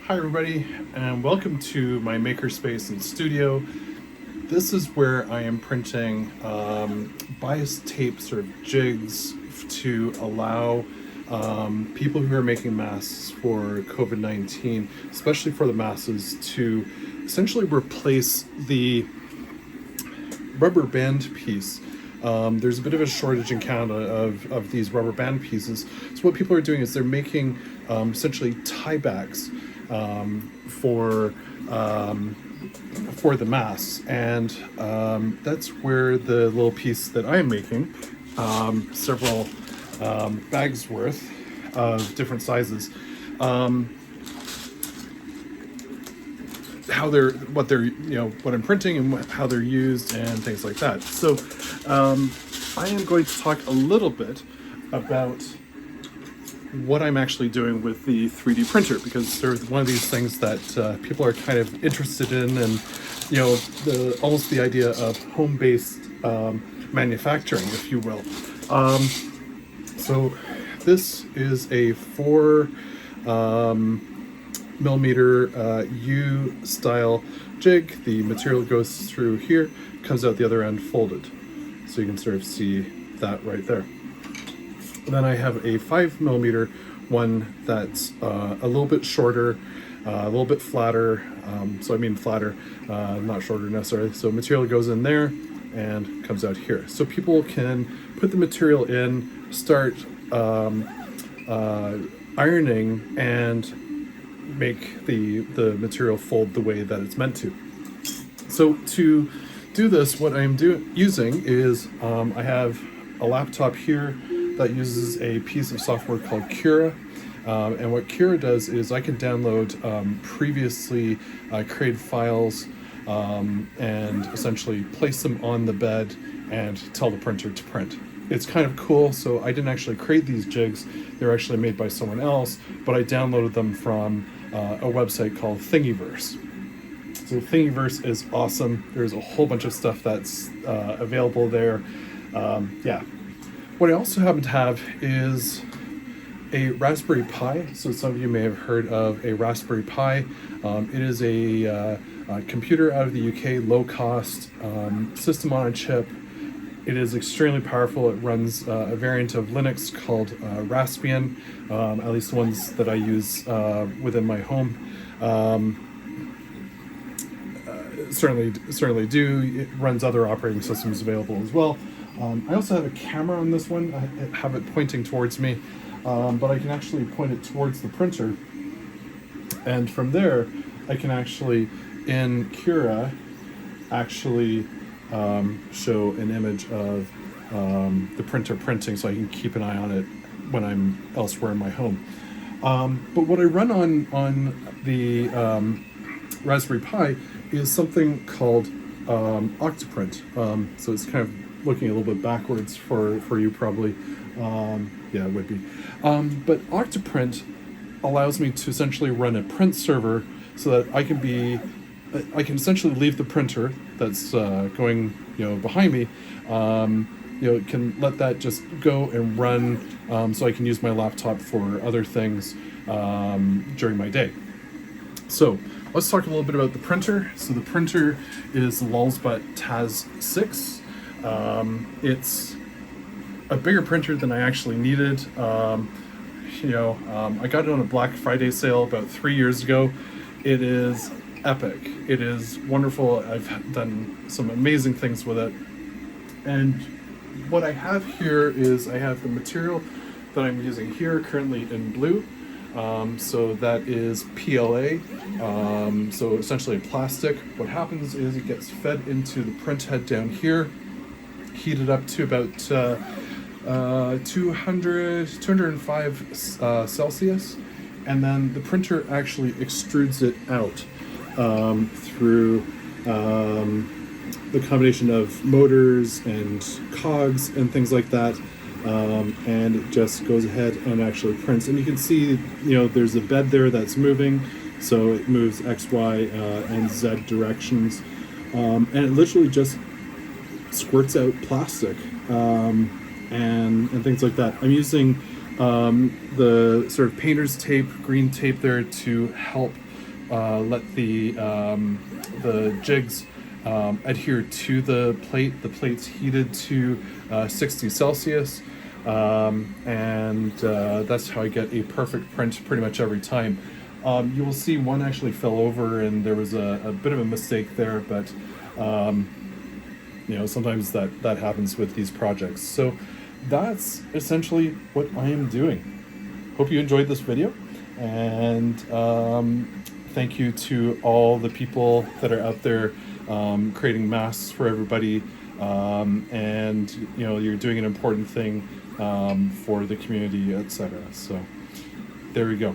Hi everybody, and welcome to my makerspace and studio. This is where I am printing bias tape sort of jigs to allow people who are making masks for COVID-19, especially for the masses, to essentially replace the rubber band piece. There's a bit of a shortage in Canada of these rubber band pieces. So what people are doing is they're making essentially tiebacks for the masks, and that's where the little piece that I'm making, several bags worth of different sizes, what I'm printing and how they're used and things like that. So I am going to talk a little bit about what I'm actually doing with the 3D printer, because they're one of these things that people are kind of interested in, and almost the idea of home-based manufacturing, if you will. So this is a 4 millimeter U style jig. The material goes through here, comes out the other end folded, so you can sort of see that right there. And then I have a 5 millimeter one that's a little bit shorter, a little bit flatter. So I mean flatter, not shorter necessarily. So material goes in there and comes out here. So people can put the material in, start ironing, and make the material fold the way that it's meant to. So to do this, what I'm using is I have a laptop here that uses a piece of software called Cura. And what Cura does is I can download previously created files and essentially place them on the bed and tell the printer to print. It's kind of cool. So I didn't actually create these jigs. They're actually made by someone else, but I downloaded them from a website called Thingiverse. So Thingiverse is awesome. There's a whole bunch of stuff that's available there. What I also happen to have is a Raspberry Pi. So some of you may have heard of a Raspberry Pi. It is a computer out of the UK, low cost, system on a chip. It is extremely powerful. It runs a variant of Linux called Raspbian, at least the ones that I use within my home. Certainly do. It runs other operating systems available as well. I also have a camera on this one. I have it pointing towards me, but I can actually point it towards the printer, and from there I can actually, in Cura, actually show an image of the printer printing, so I can keep an eye on it when I'm elsewhere in my home. But what I run on the Raspberry Pi is something called Octoprint. So it's kind of looking a little bit backwards for you probably. Yeah, it would be. But Octoprint allows me to essentially run a print server so that I can essentially leave the printer that's going behind me. Can let that just go and run, so I can use my laptop for other things during my day. So let's talk a little bit about the printer. So the printer is the LulzBot TAZ 6. It's a bigger printer than I actually needed. I got it on a Black Friday sale about 3 years ago. It is epic. It is wonderful. I've done some amazing things with it. And what I have here is I have the material that I'm using here currently in blue. So that is PLA, so essentially a plastic. What happens is it gets fed into the print head down here, heated up to about 205 Celsius, and then the printer actually extrudes it out through the combination of motors and cogs and things like that. And it just goes ahead and actually prints. And you can see, there's a bed there that's moving, so it moves X, Y, and Z directions. And it literally just squirts out plastic and things like that. I'm using the sort of painter's tape, green tape there to help let the jigs adhere to the plate. The plate's heated to 60 Celsius, and that's how I get a perfect print pretty much every time. You will see one actually fell over, and there was a bit of a mistake there, but you know, sometimes that happens with these projects. So that's essentially what I am doing. Hope you enjoyed this video, and thank you to all the people that are out there creating masks for everybody, and you know, you're doing an important thing for the community, etc. So there we go.